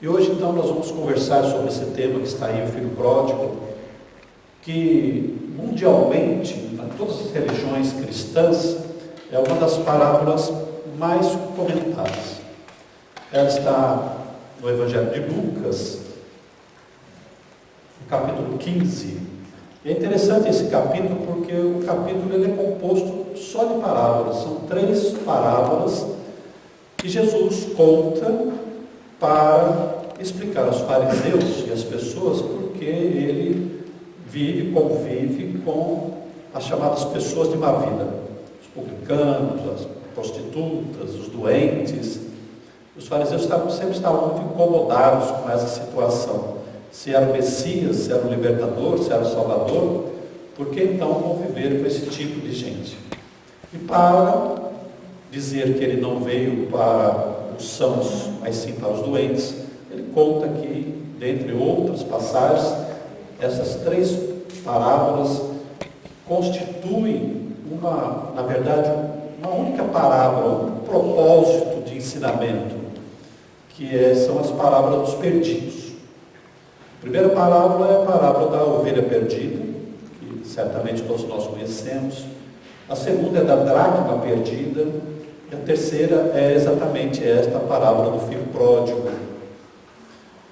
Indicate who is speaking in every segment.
Speaker 1: E hoje então nós vamos conversar sobre esse tema que está aí, o filho pródigo, que mundialmente, em todas as religiões cristãs, é uma das parábolas mais comentadas. Ela está no Evangelho de Lucas, no capítulo 15. É interessante esse capítulo porque o capítulo ele é composto só de parábolas. São 3 parábolas que Jesus conta para explicar aos fariseus e às pessoas porque ele convive com as chamadas pessoas de má vida, os publicanos, as prostitutas, os doentes. Os fariseus sempre estavam muito incomodados com essa situação. Se era o Messias, se era o libertador, se era o Salvador, por que então conviver com esse tipo de gente? E para dizer que ele não veio para os sãos, mas sim para os doentes, ele conta aqui, dentre outras passagens, essas 3 parábolas constituem na verdade, uma única parábola, um propósito de ensinamento, que são as parábolas dos perdidos. A primeira parábola é a parábola da ovelha perdida, que certamente todos nós conhecemos. A segunda é da dracma perdida. E a terceira é exatamente esta parábola do filho pródigo.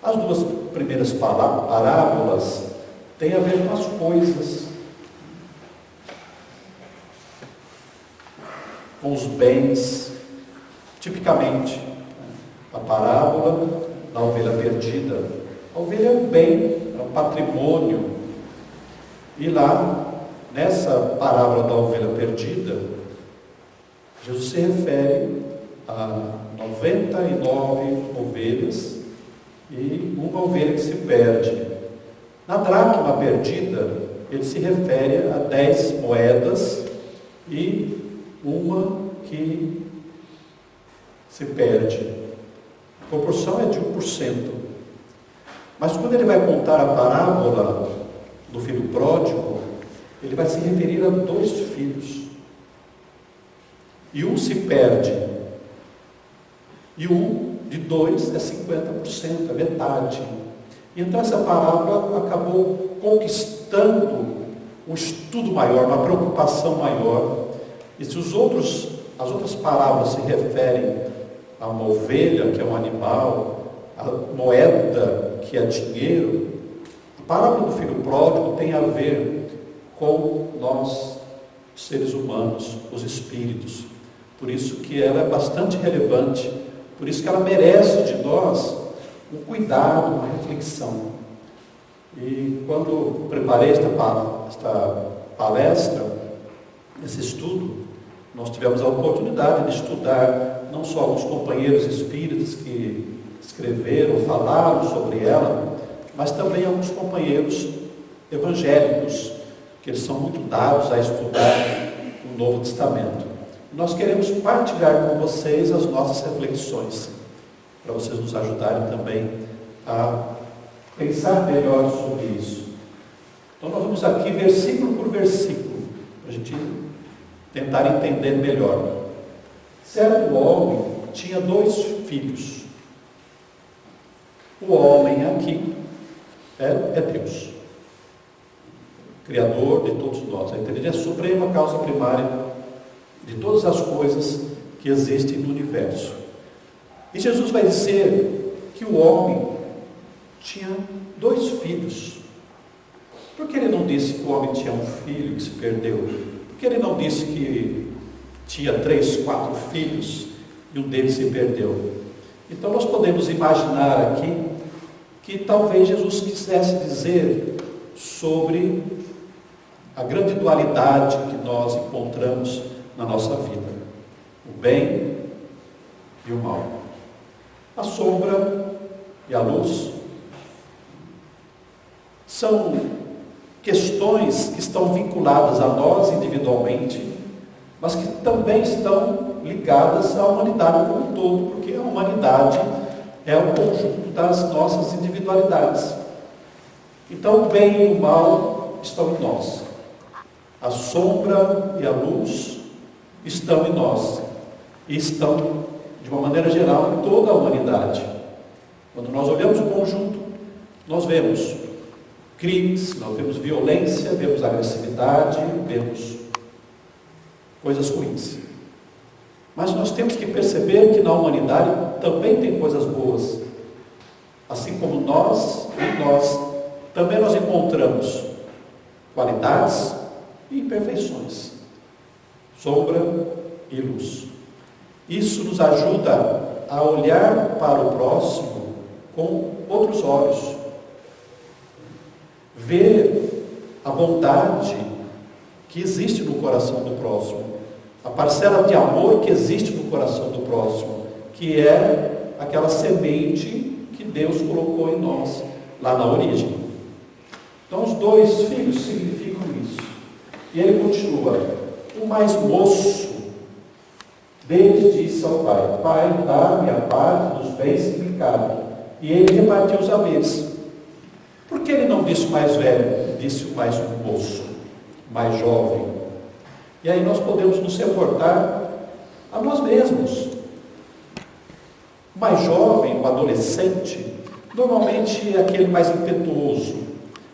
Speaker 1: As 2 primeiras parábolas têm a ver com as coisas, com os bens. Tipicamente, a parábola da ovelha perdida. A ovelha é um bem, é um patrimônio. E lá, nessa parábola da ovelha perdida, Jesus se refere a 99 ovelhas e uma ovelha que se perde. Na dracma perdida, ele se refere a 10 moedas e uma que se perde. A proporção é de 1%. Mas quando ele vai contar a parábola do filho pródigo, ele vai se referir a 2 filhos. E um se perde. E um de 2 é 50%, é metade. Então essa parábola acabou conquistando um estudo maior, uma preocupação maior. E se as outras parábolas se referem a uma ovelha, que é um animal, a moeda, que é dinheiro, a parábola do filho pródigo tem a ver com nós, seres humanos, os espíritos. Por isso que ela é bastante relevante, por isso que ela merece de nós um cuidado, uma reflexão. E quando preparei esta palestra, esse estudo, nós tivemos a oportunidade de estudar não só alguns companheiros espíritas que escreveram, falaram sobre ela, mas também alguns companheiros evangélicos, que eles são muito dados a estudar o Novo Testamento. Nós queremos partilhar com vocês as nossas reflexões, para vocês nos ajudarem também a pensar melhor sobre isso. Então nós vamos aqui versículo por versículo, para a gente tentar entender melhor. Certo homem tinha 2 filhos. O homem aqui é Deus, Criador de todos nós, a inteligência suprema, a causa primária de todas as coisas que existem no universo. E Jesus vai dizer que o homem tinha 2 filhos. Por que ele não disse que o homem tinha um filho que se perdeu? Por que ele não disse que tinha 3, 4 filhos e um deles se perdeu? Então nós podemos imaginar aqui que talvez Jesus quisesse dizer sobre a grande dualidade que nós encontramos na nossa vida, o bem e o mal, a sombra e a luz. São questões que estão vinculadas a nós individualmente, mas que também estão ligadas à humanidade como um todo, porque a humanidade é o conjunto das nossas individualidades. Então o bem e o mal estão em nós, a sombra e a luz estão em nós, e estão, de uma maneira geral, em toda a humanidade. Quando nós olhamos o conjunto, nós vemos crimes, nós vemos violência, vemos agressividade, vemos coisas ruins. Mas nós temos que perceber que na humanidade também tem coisas boas. Assim como nós, em nós, também nós encontramos qualidades e imperfeições, sombra e luz. Isso nos ajuda a olhar para o próximo com outros olhos, ver a bondade que existe no coração do próximo, a parcela de amor que existe no coração do próximo, que é aquela semente que Deus colocou em nós, lá na origem. Então os 2 filhos significam isso. E ele continua: o mais moço deles disse ao pai: Pai, dá-me a parte dos bens que me cabem. E ele repartiu os haveres. Por que ele não disse o mais velho? Disse o mais moço, mais jovem. E aí nós podemos nos reportar a nós mesmos. O mais jovem, o adolescente, normalmente é aquele mais impetuoso,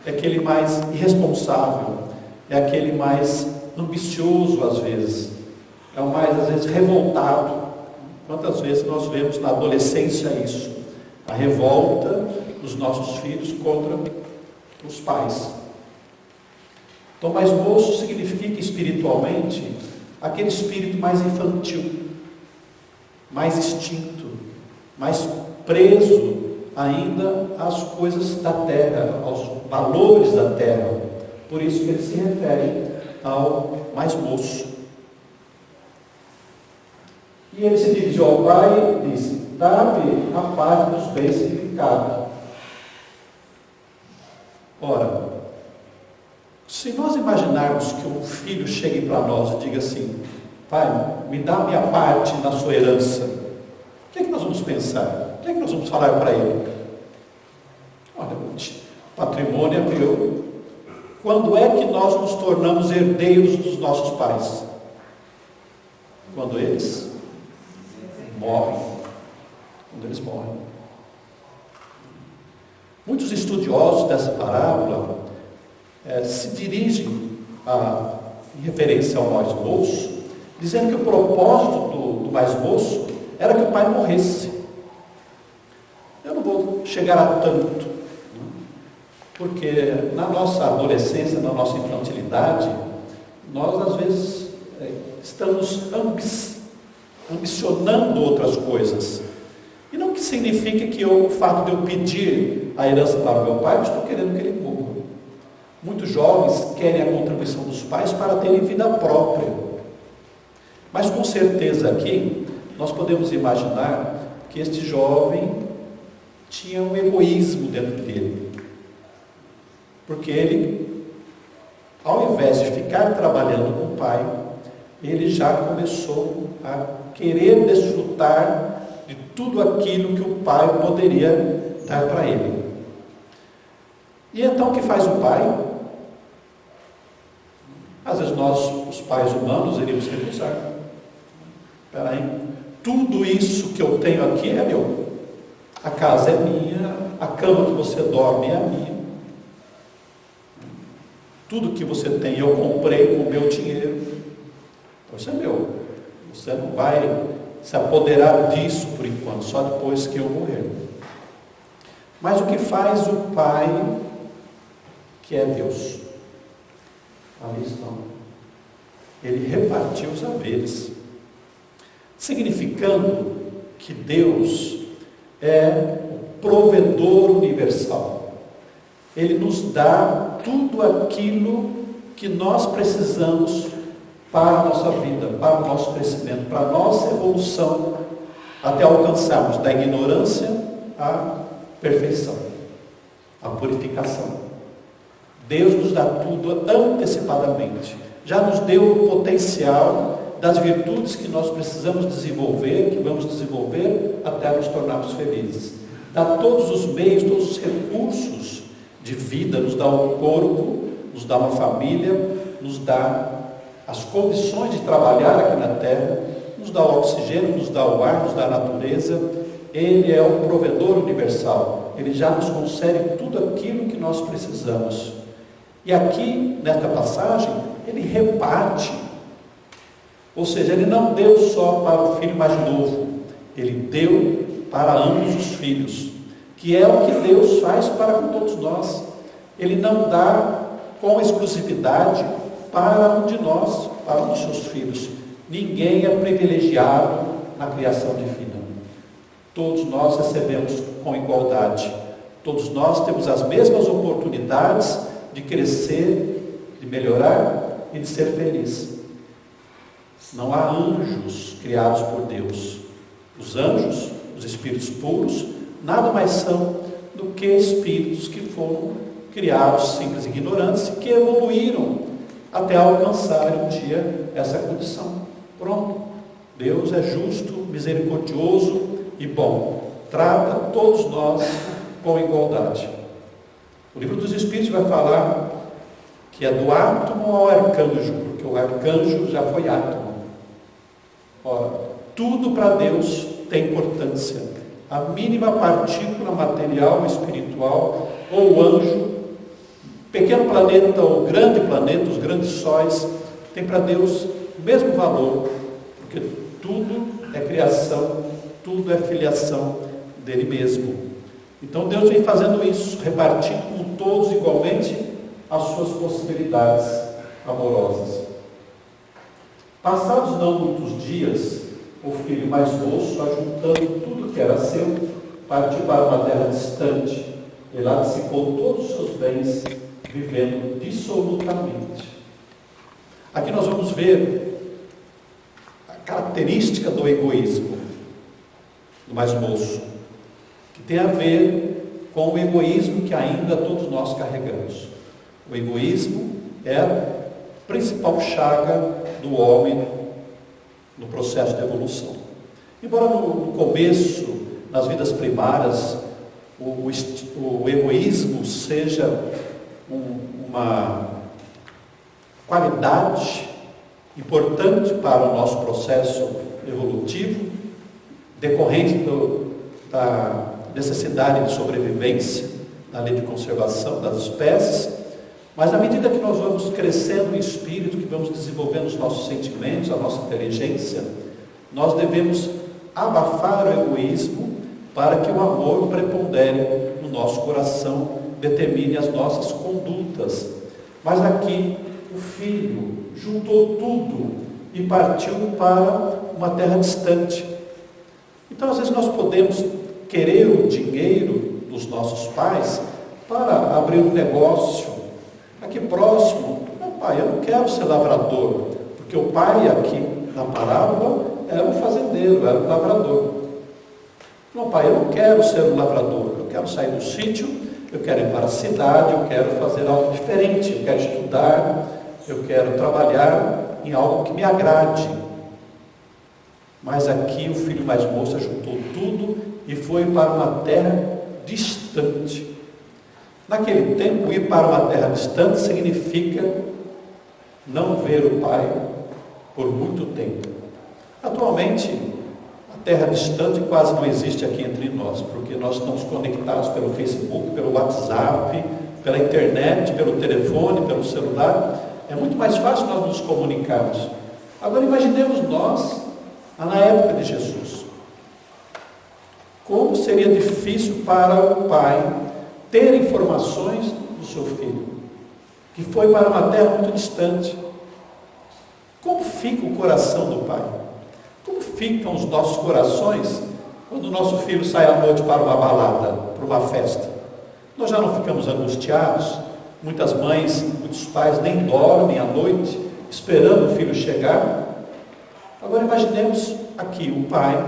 Speaker 1: é aquele mais irresponsável, é aquele mais ambicioso às vezes, é o mais às vezes revoltado. Quantas vezes nós vemos na adolescência isso? A revolta dos nossos filhos contra os pais. Então, mais moço significa espiritualmente aquele espírito mais infantil, mais extinto, mais preso ainda às coisas da terra, aos valores da terra. Por isso que ele se refere ao mais moço. E ele se dirigiu ao pai e disse: Dá-me a parte dos bens que me cabem. Ora, se nós imaginarmos que um filho chegue para nós e diga assim: Pai, me dá a minha parte na sua herança, o que é que nós vamos pensar? O que é que nós vamos falar para ele? Olha, o patrimônio é meu. Quando é que nós nos tornamos herdeiros dos nossos pais? Quando eles morrem. Quando eles morrem. Muitos estudiosos dessa parábola se dirigem em referência ao mais moço, dizendo que o propósito do mais moço era que o pai morresse. Eu não vou chegar a tanto, porque na nossa adolescência, na nossa infantilidade, nós às vezes estamos ambicionando outras coisas. E não que significa que o fato de eu pedir a herança para o meu pai, eu estou querendo que ele morra. Muitos jovens querem a contribuição dos pais para terem vida própria. Mas com certeza aqui, nós podemos imaginar que este jovem tinha um egoísmo dentro dele. Porque ele, ao invés de ficar trabalhando com o pai, ele já começou a querer desfrutar de tudo aquilo que o pai poderia dar para ele. E então o que faz o pai? Às vezes nós, os pais humanos, iríamos recusar. Espera aí, tudo isso que eu tenho aqui é meu. A casa é minha, a cama que você dorme é minha. Tudo que você tem eu comprei com o meu dinheiro. Então isso é meu. Você não vai se apoderar disso por enquanto, só depois que eu morrer. Mas o que faz o pai, que é Deus? Ali estão. Ele repartiu os haveres, significando que Deus é o provedor universal. Ele nos dá tudo aquilo que nós precisamos para a nossa vida, para o nosso crescimento, para a nossa evolução, até alcançarmos da ignorância à perfeição, à purificação. Deus nos dá tudo antecipadamente. Já nos deu o potencial das virtudes que nós precisamos desenvolver, que vamos desenvolver até nos tornarmos felizes. Dá todos os meios, todos os recursos de vida, nos dá um corpo, nos dá uma família, nos dá as condições de trabalhar aqui na terra, nos dá o oxigênio, nos dá o ar, nos dá a natureza. Ele é o provedor universal. já nos concede tudo aquilo que nós precisamos. E aqui, nesta passagem, ele reparte. Ou seja, ele não deu só para o filho mais novo, ele deu para ambos os filhos, que é o que Deus faz para com todos nós. Ele não dá com exclusividade para um de nós, para um dos seus filhos. Ninguém é privilegiado na criação divina. Todos nós recebemos com igualdade. Todos nós temos as mesmas oportunidades de crescer, de melhorar e de ser feliz. Não há anjos criados por Deus. Os anjos, os espíritos puros, nada mais são do que espíritos que foram criados simples e ignorantes, que evoluíram até alcançarem um dia essa condição. Pronto. Deus é justo, misericordioso e bom. Trata todos nós com igualdade. O livro dos Espíritos vai falar que é do átomo ao arcanjo, porque o arcanjo já foi átomo. Ora, tudo para Deus tem importância. A mínima partícula material, espiritual, ou anjo, pequeno planeta ou grande planeta, os grandes sóis, tem para Deus o mesmo valor, porque tudo é criação, tudo é filiação dele mesmo. Então Deus vem fazendo isso, repartindo com todos igualmente as suas possibilidades amorosas. Passados não muitos dias, o filho mais moço, ajuntando tudo que era seu, partiu para uma terra distante, e lá dissipou todos os seus bens, vivendo dissolutamente. Aqui nós vamos ver a característica do egoísmo do mais moço, que tem a ver com o egoísmo que ainda todos nós carregamos. O egoísmo é a principal chaga do homem no processo de evolução. Embora no começo, nas vidas primárias, o egoísmo seja uma qualidade importante para o nosso processo evolutivo, decorrente da necessidade de sobrevivência, da lei de conservação das espécies, mas à medida que nós vamos crescendo em espírito, que vamos desenvolvendo os nossos sentimentos, a nossa inteligência, nós devemos abafar o egoísmo para que o amor prepondere no nosso coração, determine as nossas condutas. Mas aqui o filho juntou tudo e partiu para uma terra distante. Então às vezes nós podemos querer o dinheiro dos nossos pais para abrir um negócio aqui próximo. Não, pai, eu não quero ser lavrador, porque o pai aqui na parábola era um fazendeiro, era um lavrador. Não, pai, eu não quero ser um lavrador, eu quero sair do sítio, eu quero ir para a cidade, eu quero fazer algo diferente, eu quero estudar, eu quero trabalhar em algo que me agrade. Mas aqui o filho mais moço juntou tudo e foi para uma terra distante. Naquele tempo, ir para uma terra distante significa não ver o pai por muito tempo. Atualmente, a terra distante quase não existe aqui entre nós, porque nós estamos conectados pelo Facebook, pelo WhatsApp, pela internet, pelo telefone, pelo celular. É muito mais fácil nós nos comunicarmos. Agora imaginemos nós, na época de Jesus. Como seria difícil para o pai ter informações do seu filho, que foi para uma terra muito distante. Como fica o coração do pai? Como ficam os nossos corações quando o nosso filho sai à noite para uma balada, para uma festa? Nós já não ficamos angustiados? Muitas mães, muitos pais nem dormem à noite esperando o filho chegar. Agora imaginemos aqui o pai,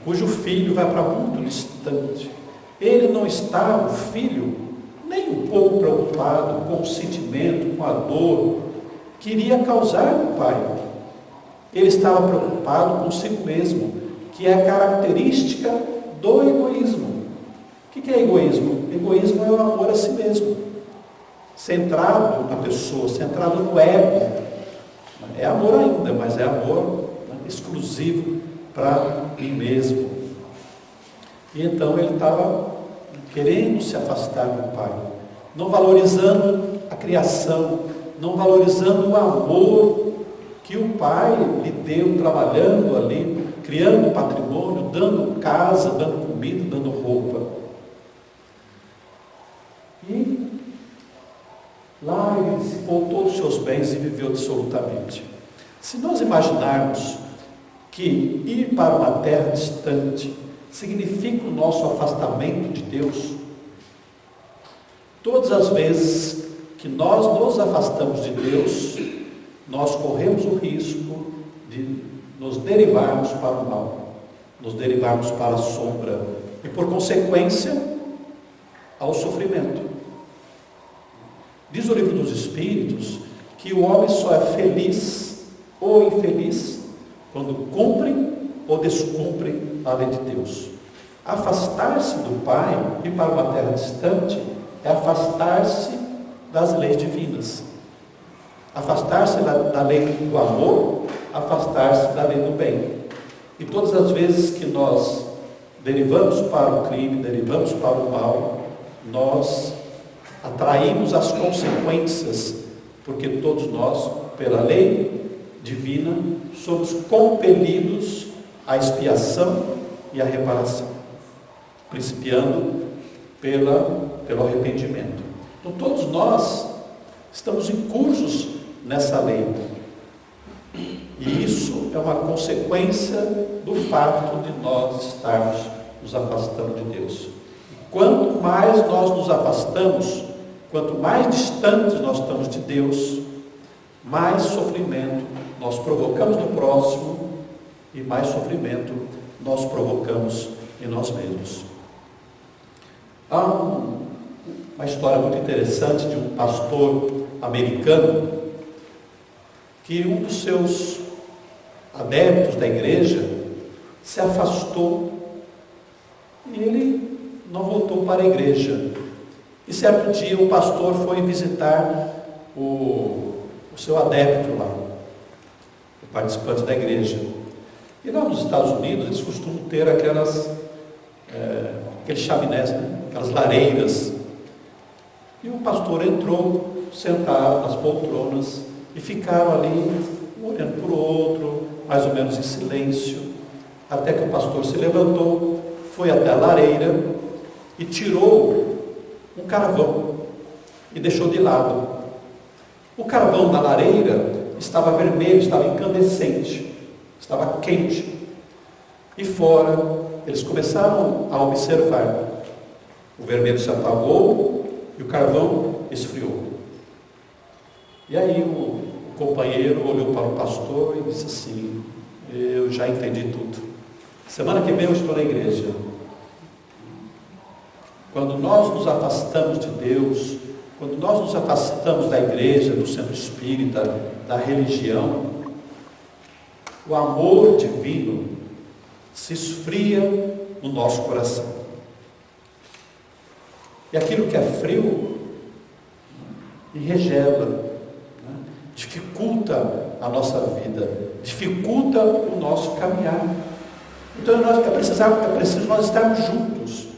Speaker 1: cujo filho vai para muito distante. Ele não está, o filho, nem um pouco preocupado com o sentimento, com a dor que iria causar no pai. Ele estava preocupado consigo mesmo, que é a característica do egoísmo. O que é egoísmo? Egoísmo é o amor a si mesmo, centrado na pessoa, centrado no ego. É amor ainda, mas é amor exclusivo para mim mesmo. E então ele estava querendo se afastar do Pai, não valorizando a criação, não valorizando o amor que o Pai lhe deu, trabalhando ali, criando patrimônio, dando casa, dando comida, dando roupa. E lá ele dissipou todos os seus bens e viveu dissolutamente. Se nós imaginarmos que ir para uma terra distante significa o nosso afastamento de Deus, todas as vezes que nós nos afastamos de Deus, nós corremos o risco de nos derivarmos para o mal, nos derivarmos para a sombra e, por consequência, ao sofrimento. Diz o Livro dos Espíritos que o homem só é feliz ou infeliz quando cumpre ou descumpre a lei de Deus. Afastar-se do Pai e ir para uma terra distante é afastar-se das leis divinas, afastar-se da lei do amor, afastar-se da lei do bem. E todas as vezes que nós derivamos para o crime, derivamos para o mal, nós atraímos as consequências, porque todos nós, pela lei divina, somos compelidos à expiação e à reparação, principiando pelo arrependimento. Então todos nós estamos incursos nessa lei, e isso é uma consequência do fato de nós estarmos nos afastando de Deus. E quanto mais nós nos afastamos, quanto mais distantes nós estamos de Deus, mais sofrimento nós provocamos no próximo e mais sofrimento nós provocamos em nós mesmos. Há uma história muito interessante de um pastor americano que um dos seus adeptos da igreja se afastou e ele não voltou para a igreja. E certo dia o pastor foi visitar o seu adepto lá, o participante da igreja. E lá nos Estados Unidos eles costumam ter aqueles chaminés, né? Aquelas lareiras. E o pastor entrou, sentado nas poltronas, e ficaram ali, um olhando para o outro, mais ou menos em silêncio, até que o pastor se levantou, foi até a lareira e tirou um carvão e deixou de lado. O carvão da lareira estava vermelho, estava incandescente, estava quente. E fora, eles começaram a observar. O vermelho se apagou e o carvão esfriou. E aí o companheiro olhou para o pastor e disse assim: eu já entendi tudo. Semana que vem eu estou na igreja. Quando nós nos afastamos de Deus, quando nós nos afastamos da igreja, do centro espírita, da religião, o amor divino se esfria no nosso coração. E aquilo que é frio enregela, dificulta a nossa vida, dificulta o nosso caminhar. Então é preciso nós estarmos juntos.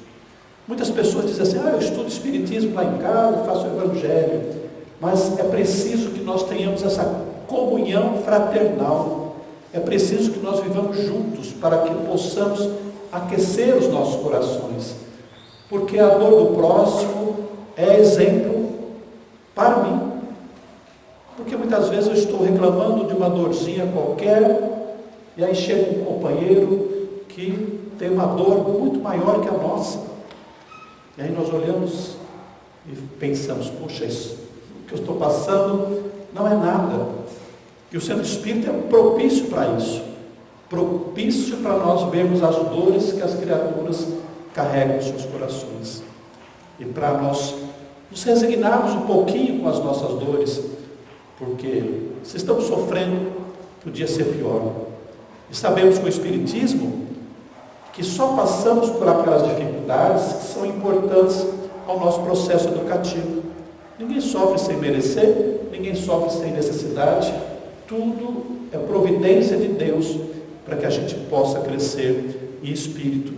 Speaker 1: Muitas pessoas dizem assim: eu estudo espiritismo lá em casa, faço o evangelho. Mas é preciso que nós tenhamos essa comunhão fraternal. É preciso que nós vivamos juntos para que possamos aquecer os nossos corações. Porque a dor do próximo é exemplo para mim. Porque muitas vezes eu estou reclamando de uma dorzinha qualquer, e aí chega um companheiro que tem uma dor muito maior que a nossa. E aí nós olhamos e pensamos: puxa, isso que eu estou passando não é nada. E o centro espírita é propício para isso, propício para nós vermos as dores que as criaturas carregam em seus corações, e para nós nos resignarmos um pouquinho com as nossas dores, porque se estamos sofrendo, podia ser pior. E sabemos com o Espiritismo que só passamos por aquelas dificuldades que são importantes ao nosso processo educativo. Ninguém sofre sem merecer, ninguém sofre sem necessidade. Tudo é providência de Deus para que a gente possa crescer em espírito.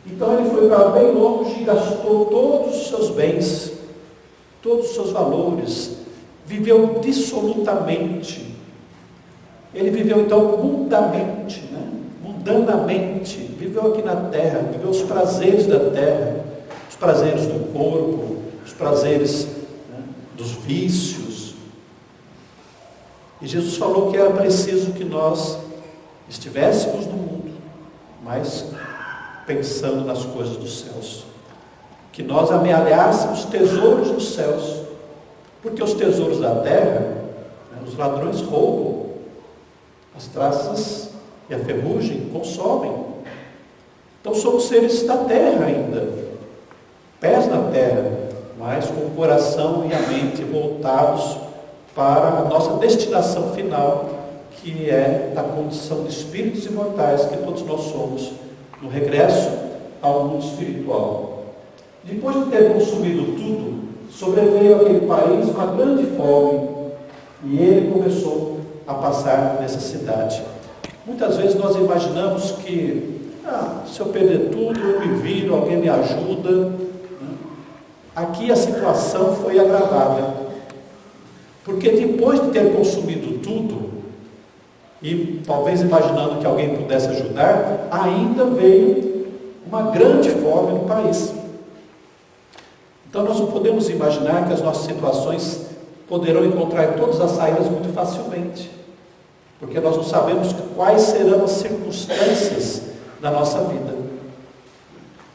Speaker 1: Então ele foi para bem longe e gastou todos os seus bens, todos os seus valores, viveu dissolutamente. Ele viveu então mundanamente, mundanamente, viveu aqui na terra, viveu os prazeres da terra, os prazeres do corpo, os prazeres dos vícios. E Jesus falou que era preciso que nós estivéssemos no mundo, mas pensando nas coisas dos céus, que nós amealhássemos tesouros dos céus, porque os tesouros da terra, os ladrões roubam, as traças e a ferrugem consomem. Então somos seres da terra ainda, pés na terra, mas com o coração e a mente voltados para a nossa destinação final, que é a condição de espíritos imortais que todos nós somos, no regresso ao mundo espiritual. Depois de ter consumido tudo, sobreveio àquele país uma grande fome, e ele começou a passar nessa cidade. Muitas vezes nós imaginamos que, se eu perder tudo, eu me viro, alguém me ajuda. Aqui a situação foi agravada, porque depois de ter consumido tudo, e talvez imaginando que alguém pudesse ajudar, ainda veio uma grande fome no país. Então nós não podemos imaginar que as nossas situações poderão encontrar todas as saídas muito facilmente, porque nós não sabemos quais serão as circunstâncias da nossa vida.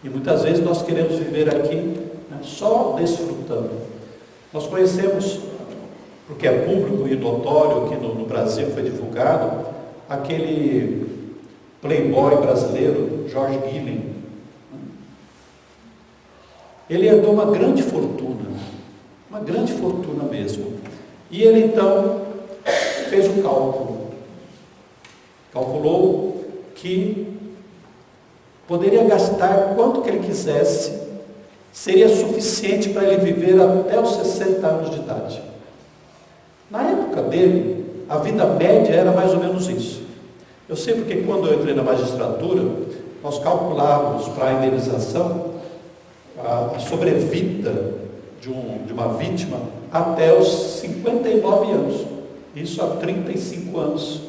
Speaker 1: E muitas vezes nós queremos viver aqui só desfrutando. Nós conhecemos, porque é público e notório, que no Brasil foi divulgado, aquele playboy brasileiro, George Guilhem. Ele herdou uma grande fortuna mesmo. E ele então fez um cálculo. Calculou que poderia gastar quanto que ele quisesse, seria suficiente para ele viver até os 60 anos de idade. Na época dele, a vida média era mais ou menos isso. Eu sei porque quando eu entrei na magistratura, nós calculávamos para a indenização a sobrevida de uma vítima até os 59 anos. Isso há 35 anos.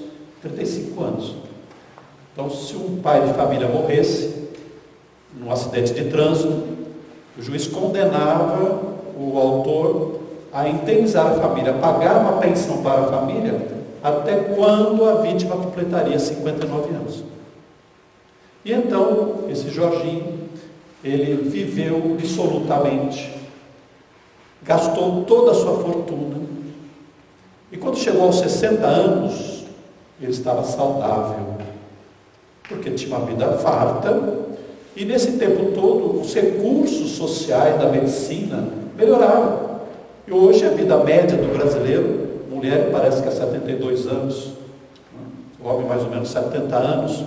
Speaker 1: Então, se um pai de família morresse num acidente de trânsito, o juiz condenava o autor a indenizar a família, a pagar uma pensão para a família, até quando a vítima completaria 59 anos. E então, esse Jorginho, ele viveu dissolutamente, gastou toda a sua fortuna, e quando chegou aos 60 anos, ele estava saudável, porque tinha uma vida farta, e nesse tempo todo, os recursos sociais da medicina melhoraram. E hoje a vida média do brasileiro, mulher parece que é 72 anos, o homem mais ou menos 70 anos,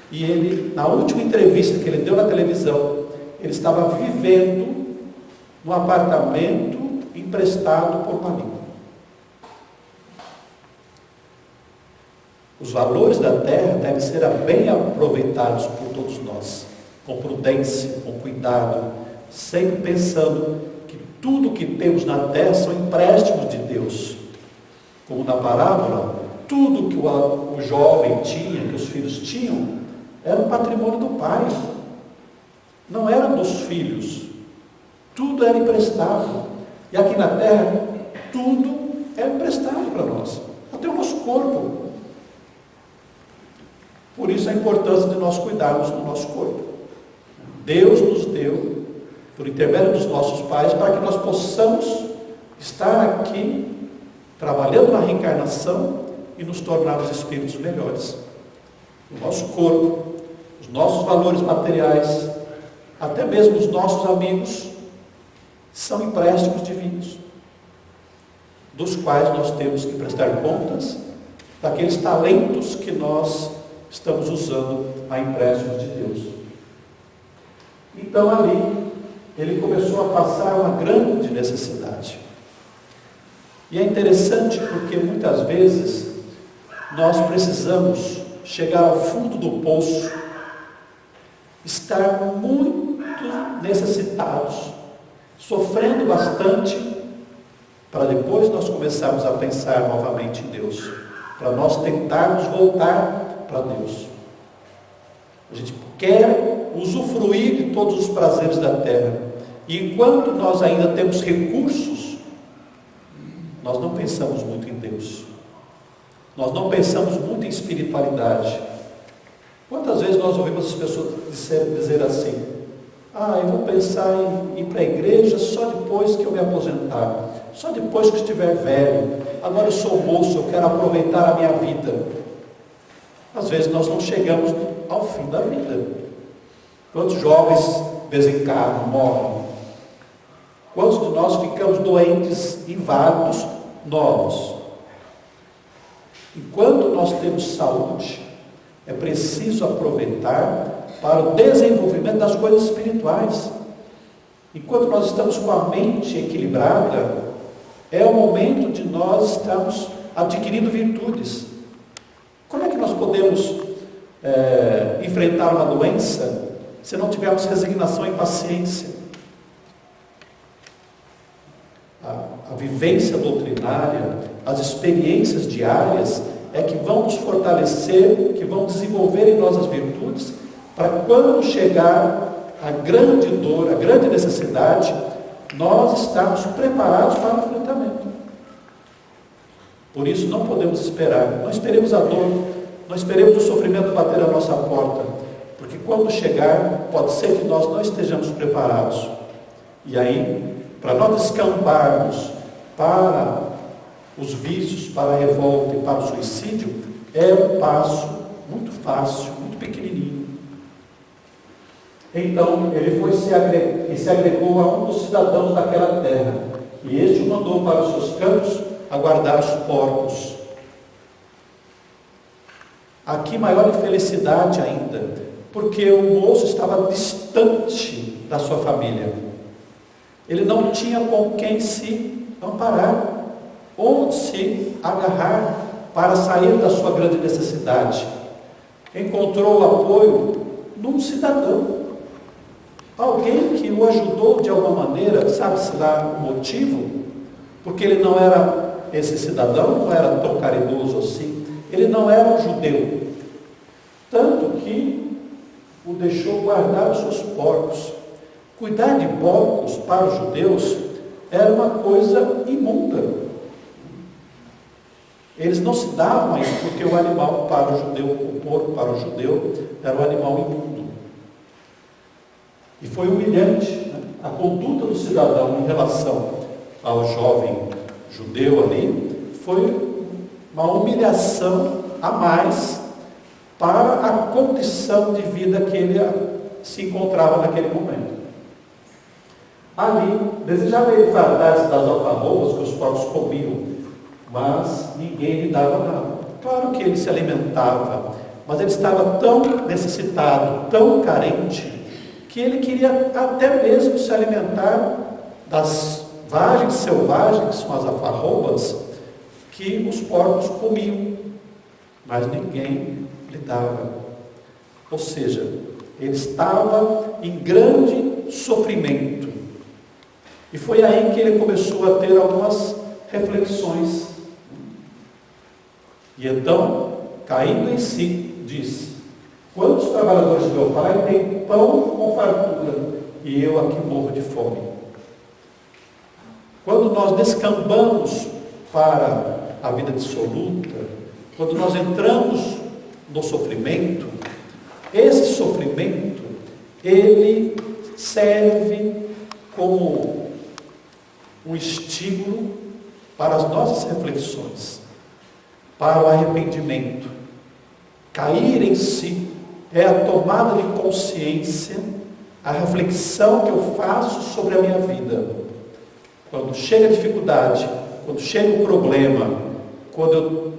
Speaker 1: e ele, na última entrevista que ele deu na televisão, ele estava vivendo num apartamento emprestado por um amigo. Os valores da terra devem ser bem aproveitados por todos nós, com prudência, com cuidado, sempre pensando que tudo que temos na terra são empréstimos de Deus. Como na parábola, tudo que o jovem tinha, que os filhos tinham, era um patrimônio do pai, não era dos filhos, tudo era emprestado. E aqui na terra, tudo é emprestado para nós, até o nosso corpo. Por isso a importância de nós cuidarmos do nosso corpo. Deus nos deu, por intermédio dos nossos pais, para que nós possamos estar aqui, trabalhando na reencarnação e nos tornarmos espíritos melhores. O nosso corpo, os nossos valores materiais, até mesmo os nossos amigos, são empréstimos divinos, dos quais nós temos que prestar contas daqueles talentos que nós estamos usando a empréstimos de Deus. Então ali, ele começou a passar uma grande necessidade. E é interessante porque muitas vezes nós precisamos chegar ao fundo do poço estar muito necessitados, sofrendo bastante, para depois nós começarmos a pensar novamente em Deus, para nós tentarmos voltar para Deus. A gente quer usufruir de todos os prazeres da terra, e enquanto nós ainda temos recursos, nós não pensamos muito em Deus, nós não pensamos muito em espiritualidade. Quantas vezes nós ouvimos as pessoas dizer assim: eu vou pensar em ir para a igreja só depois que eu me aposentar, só depois que estiver velho, agora eu sou moço, eu quero aproveitar a minha vida. Às vezes nós não chegamos ao fim da vida. Quantos jovens desencarnam, morrem? Quantos de nós ficamos doentes, inválidos? Nós. Enquanto nós temos saúde, é preciso aproveitar para o desenvolvimento das coisas espirituais. Enquanto nós estamos com a mente equilibrada, é o momento de nós estarmos adquirindo virtudes. Como é que nós podemos enfrentar uma doença se não tivermos resignação e paciência? A vivência doutrinária, as experiências diárias é que vão nos fortalecer, que vão desenvolver em nós as virtudes, para quando chegar a grande dor, a grande necessidade, nós estarmos preparados para o enfrentamento. Por isso não podemos esperar, não esperemos a dor, não esperemos o sofrimento bater a nossa porta, porque quando chegar, pode ser que nós não estejamos preparados. E aí, para nós descambarmos para os vícios, para a revolta e para o suicídio, é um passo muito fácil, muito pequenininho. Então, ele foi e se agregou a um dos cidadãos daquela terra, e este o mandou para os seus campos a guardar os porcos. Aqui maior infelicidade ainda, porque o moço estava distante da sua família. Ele não tinha com quem se amparar, onde se agarrar para sair da sua grande necessidade. Encontrou apoio num cidadão, alguém que o ajudou de alguma maneira, sabe-se lá o motivo, porque ele não era, esse cidadão não era tão caridoso assim, ele não era um judeu, tanto que o deixou guardar os seus porcos. Cuidar de porcos para os judeus era uma coisa imunda. Eles não se davam a isso, porque o animal para o judeu, o porco para o judeu, era um animal imundo. E foi humilhante, né? A conduta do cidadão em relação ao jovem judeu ali foi uma humilhação a mais para a condição de vida que ele se encontrava naquele momento. Ali, desejava ele fartar-se das alfarrobas que os porcos comiam, mas ninguém lhe dava nada. Claro que ele se alimentava, mas ele estava tão necessitado, tão carente, que ele queria até mesmo se alimentar das vagens selvagens, que são as alfarrobas, que os porcos comiam, mas ninguém lhe dava. Ou seja, ele estava em grande sofrimento. E foi aí que ele começou a ter algumas reflexões. E então, caindo em si, disse: quantos trabalhadores de meu pai têm pão com fartura, e eu aqui morro de fome? Quando nós descambamos para a vida dissoluta, quando nós entramos no sofrimento, esse sofrimento, ele serve como um estímulo para as nossas reflexões, para o arrependimento. Cair em si é a tomada de consciência, a reflexão que eu faço sobre a minha vida. Quando chega a dificuldade, quando chega o problema, quando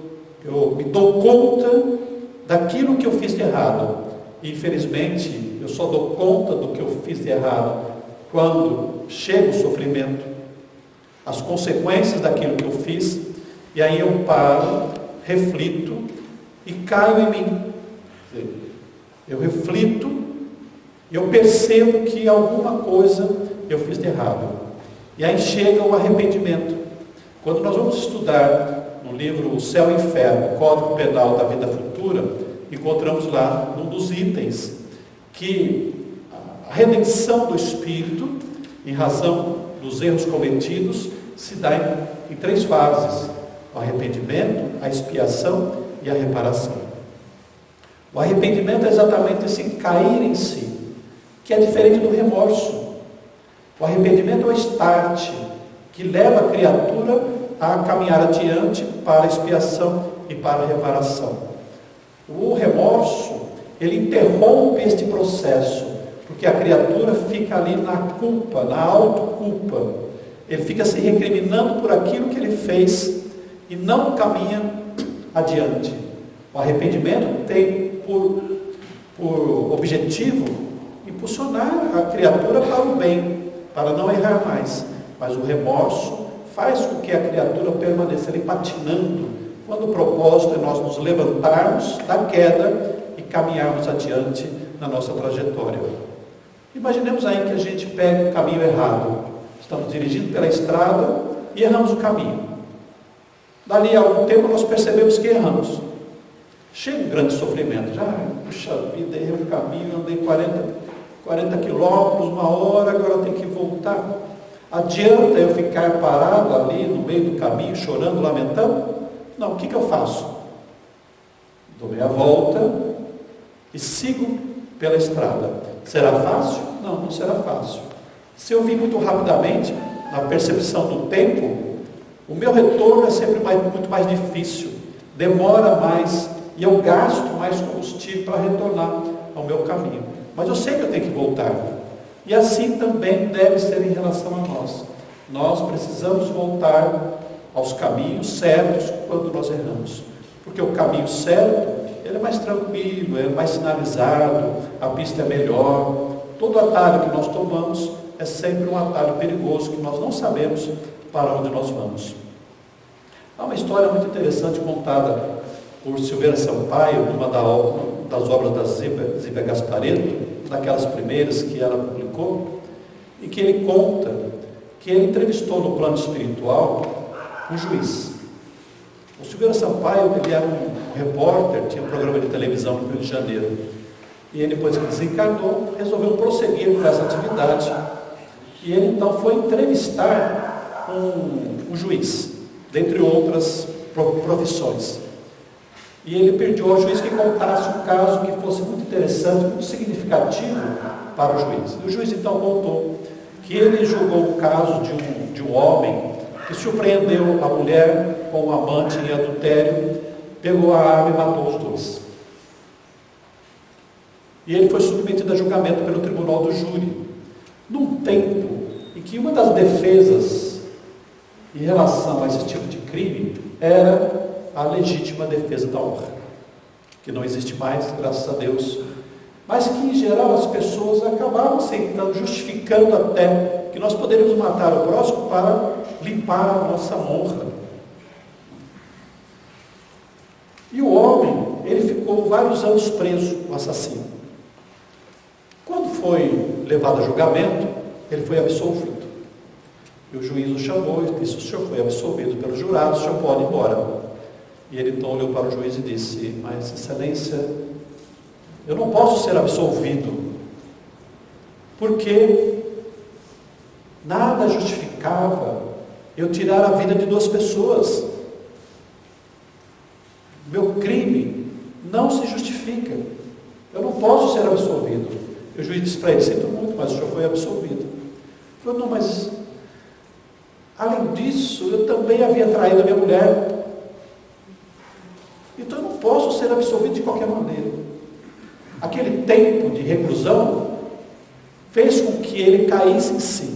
Speaker 1: eu me dou conta daquilo que eu fiz de errado. E, infelizmente, eu só dou conta do que eu fiz de errado quando chega o sofrimento, as consequências daquilo que eu fiz, e aí eu paro, reflito e caio em mim. Eu reflito Eu percebo que alguma coisa eu fiz de errado. E aí chega o arrependimento. Quando nós vamos estudar no livro O Céu e o Inferno, Código Penal da Vida Futura, encontramos lá num dos itens que a redenção do espírito, em razão dos erros cometidos, se dá em 3 fases: o arrependimento, a expiação e a reparação. O arrependimento é exatamente esse cair em si, que é diferente do remorso. O arrependimento é o start que leva a criatura a caminhar adiante para a expiação e para a reparação. O remorso, ele interrompe este processo, porque a criatura fica ali na culpa, na autoculpa. Ele fica se recriminando por aquilo que ele fez e não caminha adiante. O arrependimento tem por objetivo impulsionar a criatura para o bem, para não errar mais. Mas o remorso faz com que a criatura permaneça ali patinando, quando o propósito é nós nos levantarmos da queda e caminharmos adiante na nossa trajetória. Imaginemos aí que a gente pega o caminho errado. Estamos dirigindo pela estrada e erramos o caminho. Dali a algum tempo nós percebemos que erramos. Chega um grande sofrimento. Já, puxa vida, errei o caminho, andei 40 quilômetros, 1 hora, agora eu tenho que voltar. Adianta eu ficar parado ali no meio do caminho, chorando, lamentando? Não, o que eu faço? Dou meia volta e sigo pela estrada. Será fácil? Não, não será fácil. Se eu vir muito rapidamente, na percepção do tempo, o meu retorno é sempre muito mais difícil, demora mais e eu gasto mais combustível para retornar ao meu caminho. Mas eu sei que eu tenho que voltar. E assim também deve ser em relação a nós. Nós precisamos voltar aos caminhos certos quando nós erramos. Porque o caminho certo, ele é mais tranquilo, ele é mais sinalizado, a pista é melhor. Todo atalho que nós tomamos é sempre um atalho perigoso, que nós não sabemos para onde nós vamos. Há uma história muito interessante contada por Silveira Sampaio, numa das obras da Zíbia Gasparetto, daquelas primeiras que ela publicou, e que ele conta que ele entrevistou no plano espiritual um juiz. O Silveira Sampaio, ele era um repórter, tinha um programa de televisão no Rio de Janeiro, e ele, depois que desencarnou, resolveu prosseguir com essa atividade, e ele então foi entrevistar um juiz, dentre outras profissões. E ele pediu ao juiz que contasse um caso que fosse muito interessante, muito significativo para o juiz. E o juiz então contou que ele julgou o caso de um homem que surpreendeu a mulher com o amante em adultério, pegou a arma e matou os dois. E ele foi submetido a julgamento pelo tribunal do júri, num tempo em que uma das defesas em relação a esse tipo de crime era a legítima defesa da honra, que não existe mais, graças a Deus, mas que em geral as pessoas acabavam aceitando, justificando até que nós poderíamos matar o próximo para limpar a nossa honra. E o homem, ele ficou vários anos preso, o assassino. Quando foi levado a julgamento, ele foi absolvido. E o juiz o chamou e disse: o senhor foi absolvido pelos jurados, o senhor pode ir embora. E ele então olhou para o juiz e disse: mas excelência, eu não posso ser absolvido, porque nada justificava eu tirar a vida de 2 pessoas. Meu crime não se justifica, eu não posso ser absolvido. E o juiz disse para ele: sinto muito, mas o senhor foi absolvido. Ele falou: não, mas além disso, eu também havia traído a minha mulher, então eu não posso ser absolvido de qualquer maneira. Aquele tempo de reclusão fez com que ele caísse em si,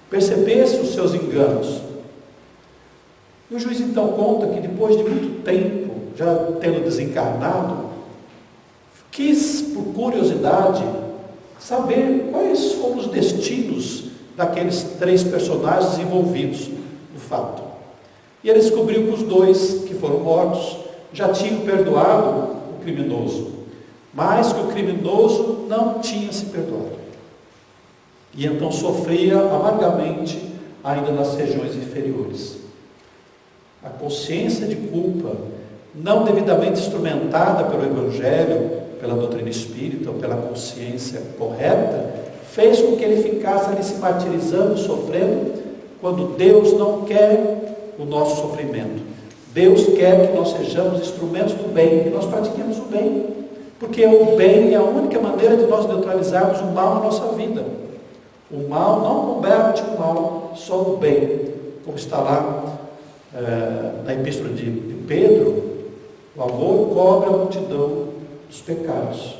Speaker 1: percebesse os seus enganos. E o juiz então conta que depois de muito tempo, já tendo desencarnado, quis, por curiosidade, saber quais foram os destinos daqueles 3 personagens envolvidos no fato. E ele descobriu que os 2 que foram mortos já tinham perdoado o criminoso, mas que o criminoso não tinha se perdoado. E então sofria amargamente ainda nas regiões inferiores. A consciência de culpa, não devidamente instrumentada pelo Evangelho, pela doutrina espírita ou pela consciência correta, fez com que ele ficasse ali se martirizando, sofrendo, quando Deus não quer o nosso sofrimento. Deus quer que nós sejamos instrumentos do bem, que nós pratiquemos o bem, porque o bem é a única maneira de nós neutralizarmos o mal na nossa vida. O mal não combate o mal, só o bem, como está lá na epístola de Pedro, o amor cobre a multidão dos pecados.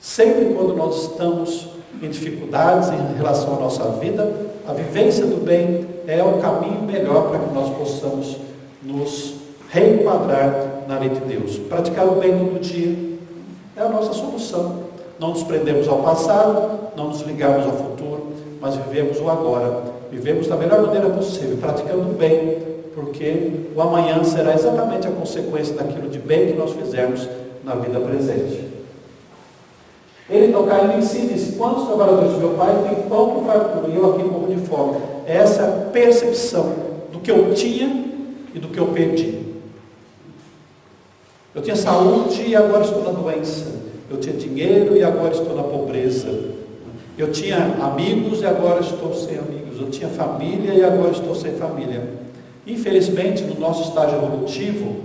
Speaker 1: Sempre quando nós estamos em dificuldades em relação à nossa vida, a vivência do bem é o caminho melhor para que nós possamos nos reenquadrar na lei de Deus. Praticar o bem todo dia é a nossa solução. Não nos prendemos ao passado, não nos ligamos ao futuro, mas vivemos o agora. Vivemos da melhor maneira possível, praticando o bem, porque o amanhã será exatamente a consequência daquilo de bem que nós fizermos na vida presente. Ele então caiu em si e disse: quantos trabalhadores do meu pai têm pão com fartura e eu aqui morro de fome? Essa é a percepção do que eu tinha e do que eu perdi. Eu tinha saúde e agora estou na doença. Eu tinha dinheiro e agora estou na pobreza. Eu tinha amigos e agora estou sem amigos. Eu tinha família e agora estou sem família. Infelizmente, no nosso estágio evolutivo,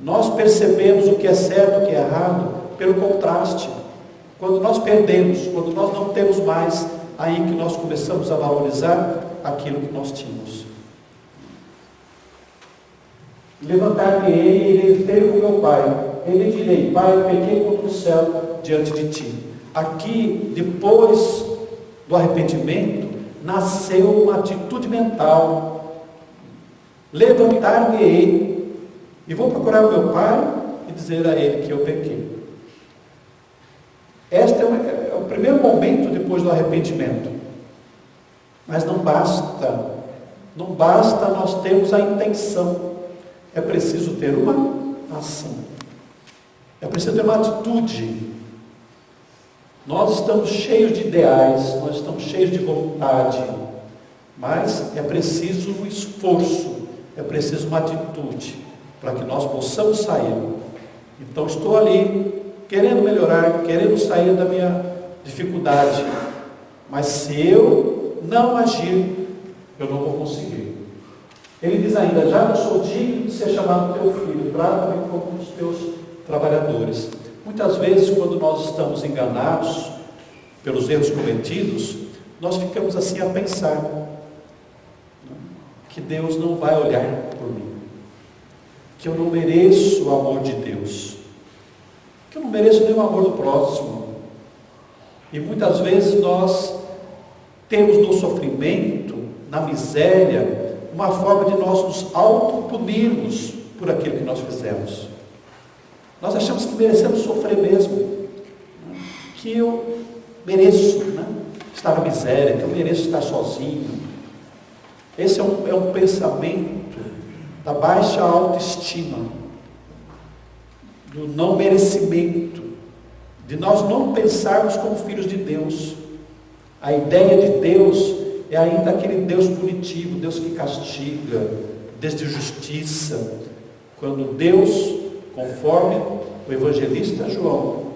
Speaker 1: nós percebemos o que é certo e o que é errado pelo contraste. Quando nós perdemos, quando nós não temos mais, aí que nós começamos a valorizar aquilo que nós tínhamos. Levantar-me-ei e irei ter com meu pai. Ele direi: Pai, eu pequei contra o céu diante de ti. Aqui, depois do arrependimento, nasceu uma atitude mental. Levantar-me-ei e vou procurar o meu pai e dizer a ele que eu pequei. Este é o primeiro momento depois do arrependimento. Mas não basta nós termos a intenção. É preciso ter uma ação. É preciso ter uma atitude. Nós estamos cheios de ideais, nós estamos cheios de vontade, mas é preciso um esforço, é preciso uma atitude para que nós possamos sair. Então estou ali querendo melhorar, querendo sair da minha dificuldade, mas se eu não agir, eu não vou conseguir. Ele diz ainda: já não sou digno de ser chamado teu filho, trata-me como os teus trabalhadores. Muitas vezes, quando nós estamos enganados pelos erros cometidos, nós ficamos assim a pensar que Deus não vai olhar por mim, que eu não mereço o amor de Deus, que eu não mereço nem o amor do próximo. E muitas vezes nós temos no sofrimento, na miséria, uma forma de nós nos autopunirmos por aquilo que nós fizemos. Nós achamos que merecemos sofrer mesmo, que eu mereço estar na miséria, que eu mereço estar sozinho. Esse é um pensamento da baixa autoestima, do não merecimento, de nós não pensarmos como filhos de Deus. A ideia de Deus é ainda aquele Deus punitivo, Deus que castiga, Deus de justiça. Quando Deus, conforme o evangelista João,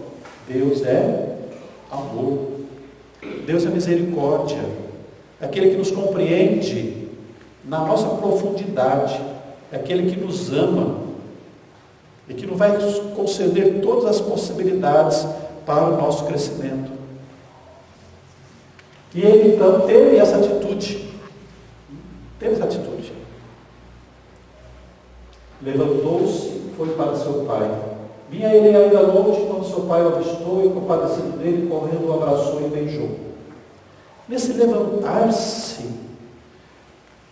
Speaker 1: Deus é amor, Deus é misericórdia, aquele que nos compreende na nossa profundidade, é aquele que nos ama e que nos vai conceder todas as possibilidades para o nosso crescimento. E ele então teve essa atitude. Levantou-se e foi para seu pai. Vinha ele ainda longe quando seu pai o avistou e, compadecido dele, correndo, o abraçou e beijou. Nesse levantar-se,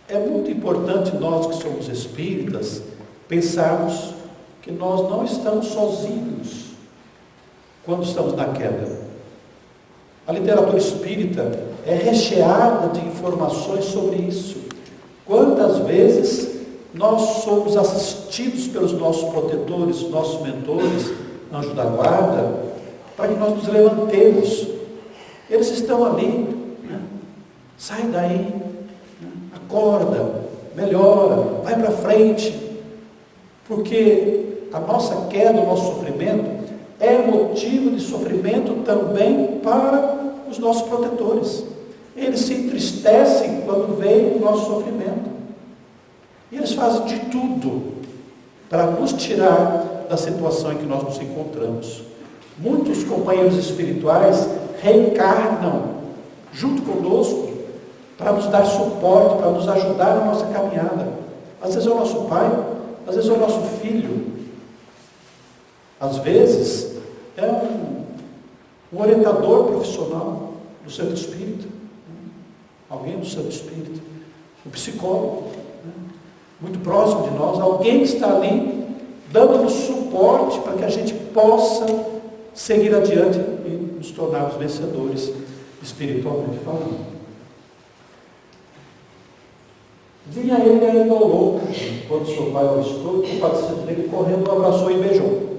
Speaker 1: é muito importante nós que somos espíritas pensarmos que nós não estamos sozinhos quando estamos na queda. A literatura espírita é recheada de informações sobre isso. Quantas vezes nós somos assistidos pelos nossos protetores, nossos mentores, anjo da guarda, para que nós nos levantemos. Eles estão ali, né? Sai daí, né? Acorda, melhora, vai para frente, porque a nossa queda, o nosso sofrimento é motivo de sofrimento também para os nossos protetores. Eles se entristecem quando veem o nosso sofrimento, e eles fazem de tudo para nos tirar da situação em que nós nos encontramos. Muitos companheiros espirituais reencarnam junto conosco para nos dar suporte, para nos ajudar na nossa caminhada. Às vezes é o nosso pai, às vezes é o nosso filho, às vezes é um orientador profissional do Santo Espírito, alguém do Santo Espírito, um psicólogo, muito próximo de nós, alguém que está ali dando-nos suporte para que a gente possa seguir adiante e nos tornarmos vencedores espiritualmente falando. Vinha ele ainda ao longe, quando seu pai o avistou, e compadecido dele, correndo, o abraçou e beijou.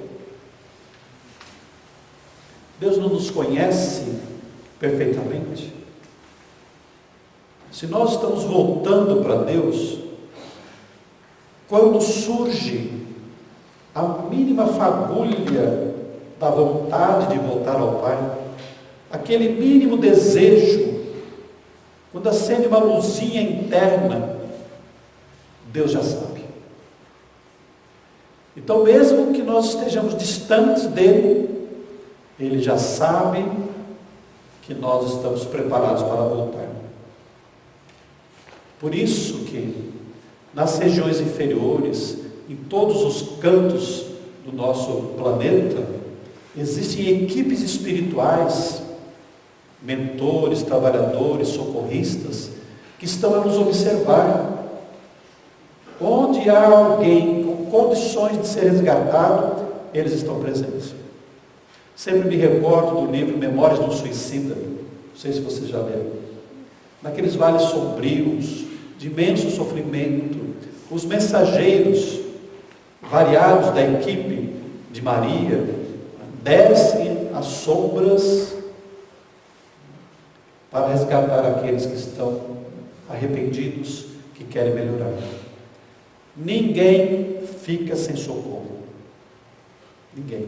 Speaker 1: Deus não nos conhece perfeitamente. Se nós estamos voltando para Deus, quando surge a mínima fagulha da vontade de voltar ao Pai, aquele mínimo desejo, quando acende uma luzinha interna, Deus já sabe. Então, mesmo que nós estejamos distantes dele, Ele já sabe que nós estamos preparados para voltar. Por isso que nas regiões inferiores, em todos os cantos do nosso planeta, existem equipes espirituais, mentores, trabalhadores, socorristas, que estão a nos observar. Onde há alguém com condições de ser resgatado, eles estão presentes. Sempre me recordo do livro Memórias de um Suicida, não sei se vocês já leram. Naqueles vales sombrios, de imenso sofrimento, os mensageiros variados da equipe de Maria descem às sombras para resgatar aqueles que estão arrependidos, que querem melhorar. Ninguém fica sem socorro. Ninguém.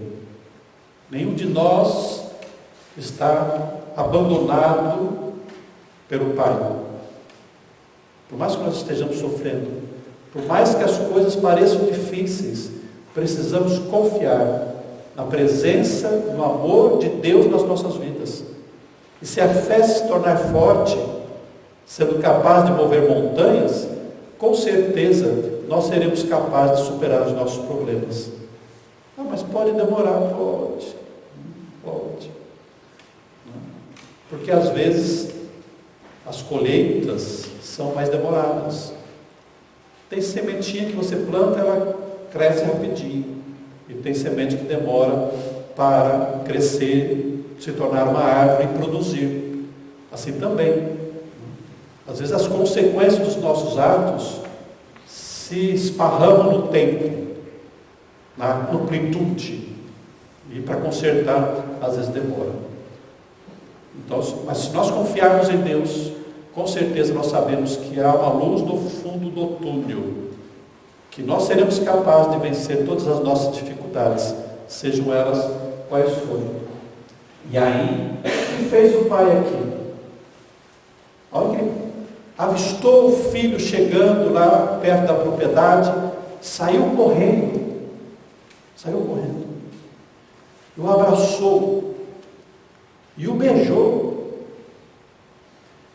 Speaker 1: Nenhum de nós está abandonado pelo Pai. Por mais que nós estejamos sofrendo, por mais que as coisas pareçam difíceis, precisamos confiar na presença, no amor de Deus nas nossas vidas. E se a fé se tornar forte, sendo capaz de mover montanhas, com certeza nós seremos capazes de superar os nossos problemas. Ah, mas pode demorar? Pode. Porque às vezes as colheitas são mais demoradas. Tem sementinha que você planta, ela cresce rapidinho. E tem semente que demora para crescer, se tornar uma árvore e produzir. Assim também. Às vezes as consequências dos nossos atos se esparramam no tempo, na amplitude. E para consertar, às vezes demora. Então, mas se nós confiarmos em Deus, com certeza nós sabemos que há uma luz no fundo do túnel, que nós seremos capazes de vencer todas as nossas dificuldades, sejam elas quais forem. E aí, o que fez o pai aqui? Olha que ele avistou o filho chegando lá perto da propriedade, saiu correndo, e o abraçou, e o beijou.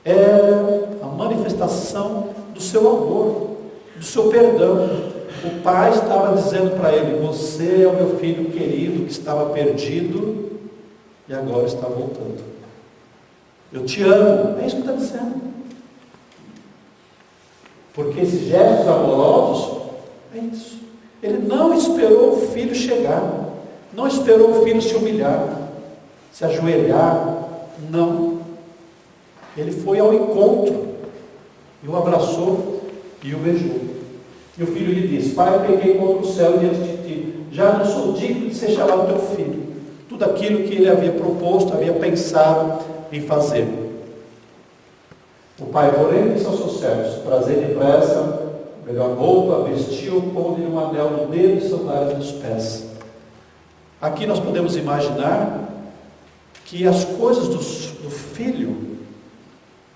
Speaker 1: Era a manifestação do seu amor, do seu perdão. O pai estava dizendo para ele: você é o meu filho querido que estava perdido e agora está voltando. Eu te amo. É isso que está dizendo. Porque esses gestos amorosos, é isso. Ele não esperou o filho chegar, não esperou o filho se humilhar, se ajoelhar, não. Ele foi ao encontro, e o abraçou e o beijou. E o filho lhe disse: pai, eu peguei contra o céu diante de ti, já não sou digno de ser chamado teu filho. tudo aquilo que ele havia proposto, havia pensado em fazer. O pai, porém, disse aos seus servos: trazei depressa a melhor roupa, vestiu, pondo-lhe um anel no dedo e sandálias nos pés. Aqui nós podemos imaginar que as coisas do filho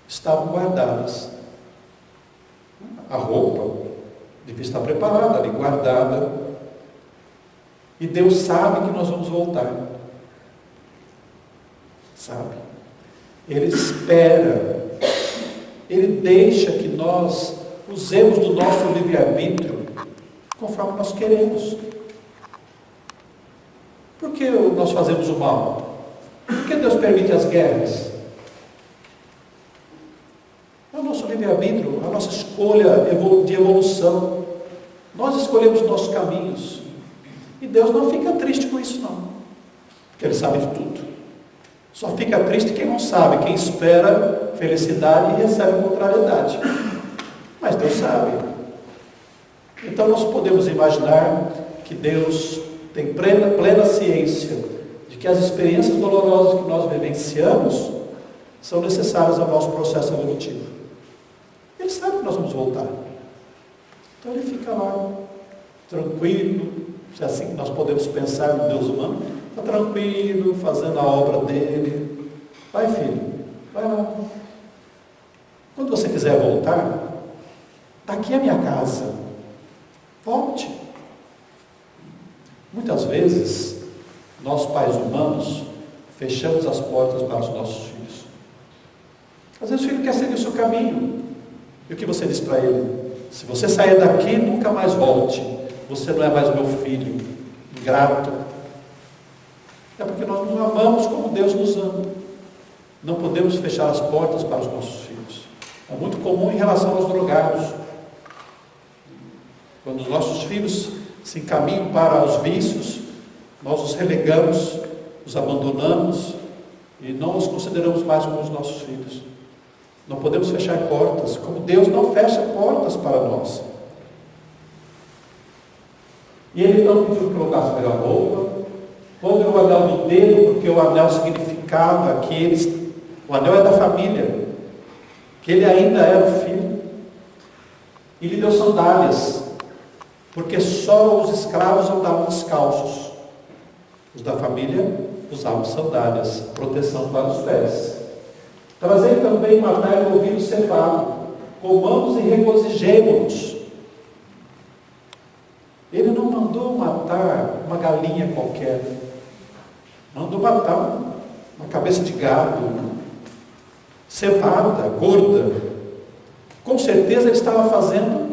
Speaker 1: estavam guardadas. A roupa devia estar preparada ali, guardada. E Deus sabe que nós vamos voltar. Sabe? Ele espera. Ele deixa que nós usemos do nosso livre-arbítrio conforme nós queremos. Por que nós fazemos o mal? Por que Deus permite as guerras? É o nosso livre-arbítrio, a nossa escolha de evolução. Nós escolhemos nossos caminhos. E Deus não fica triste com isso, não. Porque Ele sabe de tudo. Só fica triste quem não sabe, quem espera felicidade e recebe contrariedade. Mas Deus sabe. Então nós podemos imaginar que Deus tem plena ciência de que as experiências dolorosas que nós vivenciamos são necessárias ao nosso processo evolutivo. Ele sabe que nós vamos voltar. Então Ele fica lá, tranquilo, se é assim que nós podemos pensar no Deus humano, está tranquilo, fazendo a obra dele. Vai, filho, vai lá. Quando você quiser voltar, está aqui a minha casa. Volte. Muitas vezes, nós pais humanos, fechamos as portas para os nossos filhos. Às vezes o filho quer seguir o seu caminho. E o que você diz para ele? Se você sair daqui, nunca mais volte. Você não é mais meu filho. Ingrato. É porque nós não amamos como Deus nos ama. Não podemos fechar as portas para os nossos filhos. É muito comum em relação aos drogados. Quando os nossos filhos se encaminham para os vícios, nós os relegamos, os abandonamos e não os consideramos mais como os nossos filhos. Não podemos fechar portas, como Deus não fecha portas para nós. E Ele então pediu que colocasse a melhor roupa, pondo o anel no dedo, porque o anel significava que o anel é da família, que ele ainda era o filho, e lhe deu sandálias, porque só os escravos andavam descalços. Os da família usavam sandálias, proteção para os pés. Trazei também matar o novilho cevado, comamos e regozijemo-nos. Ele não mandou matar uma galinha qualquer, mandou matar uma cabeça de gado, cevada, gorda. Com certeza ele estava fazendo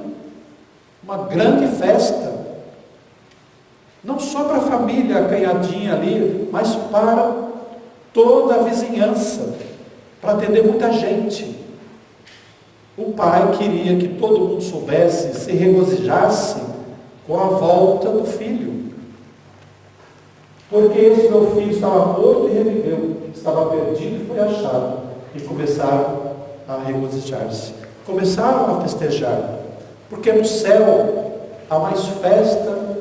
Speaker 1: uma grande festa, não só para a família acanhadinha ali, mas para toda a vizinhança, para atender muita gente. O pai queria que todo mundo soubesse, se regozijasse com a volta do filho, porque esse meu filho estava morto e reviveu, estava perdido e foi achado, e começaram a regozijar-se, começaram a festejar, porque no céu há mais festa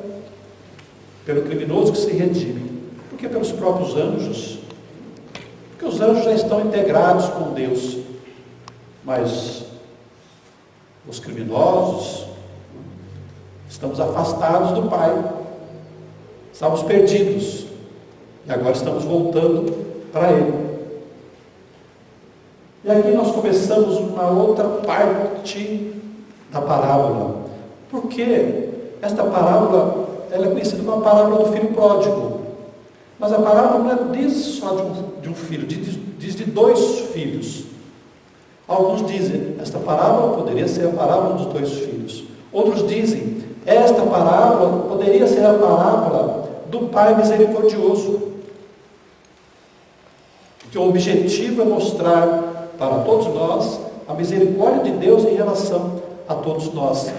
Speaker 1: pelo criminoso que se redime, do que pelos próprios anjos, porque os anjos já estão integrados com Deus, mas os criminosos, estamos afastados do Pai, estávamos perdidos, e agora estamos voltando para Ele. E aqui nós começamos uma outra parte da parábola, porque esta parábola, ela é conhecida como a parábola do filho pródigo, mas a parábola não diz só de um filho, diz de dois filhos. Alguns dizem, esta parábola poderia ser a parábola dos dois filhos. Outros dizem, esta parábola poderia ser a parábola do Pai misericordioso, porque o objetivo é mostrar para todos nós a misericórdia de Deus em relação a todos nós.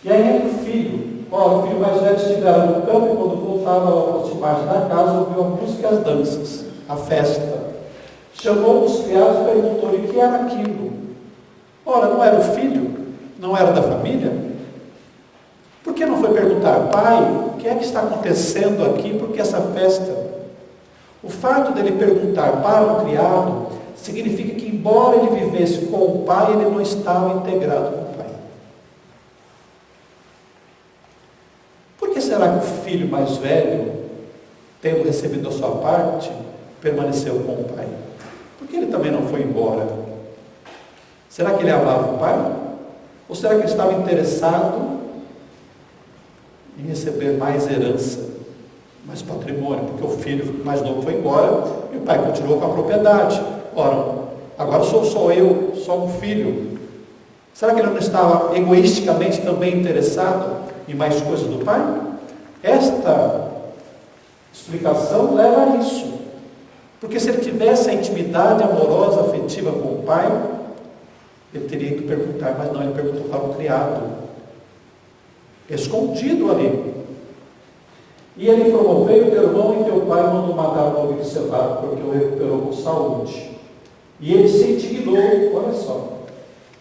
Speaker 1: E aí entra o filho. O filho mais velho estivera no campo e quando voltava ao aproximar-se da casa, ouviu a música e as danças, a festa. Chamou os criados e perguntou-lhe o que era aquilo. Ora, não era o filho? Não era da família? Por que não foi perguntar: pai, o que é que está acontecendo aqui? Por que essa festa? O fato dele perguntar para o criado significa que, embora ele vivesse com o pai, ele não estava integrado com o pai. Por que será que o filho mais velho, tendo recebido a sua parte, permaneceu com o pai? Porque ele também não foi embora. Será que ele amava o pai? Ou será que ele estava interessado em receber mais herança, mais patrimônio? Porque o filho mais novo foi embora e o pai continuou com a propriedade. Ora, agora sou só eu, só um filho. Será que ele não estava egoisticamente também interessado em mais coisas do pai? Esta explicação leva a isso. Porque se ele tivesse a intimidade amorosa, afetiva com o pai, ele teria que perguntar, mas não, ele perguntou para o criado, escondido ali. E ele informou: veio teu irmão e teu pai mandou matar o novilho cevado, porque o recuperou com saúde. E ele se indignou, olha só,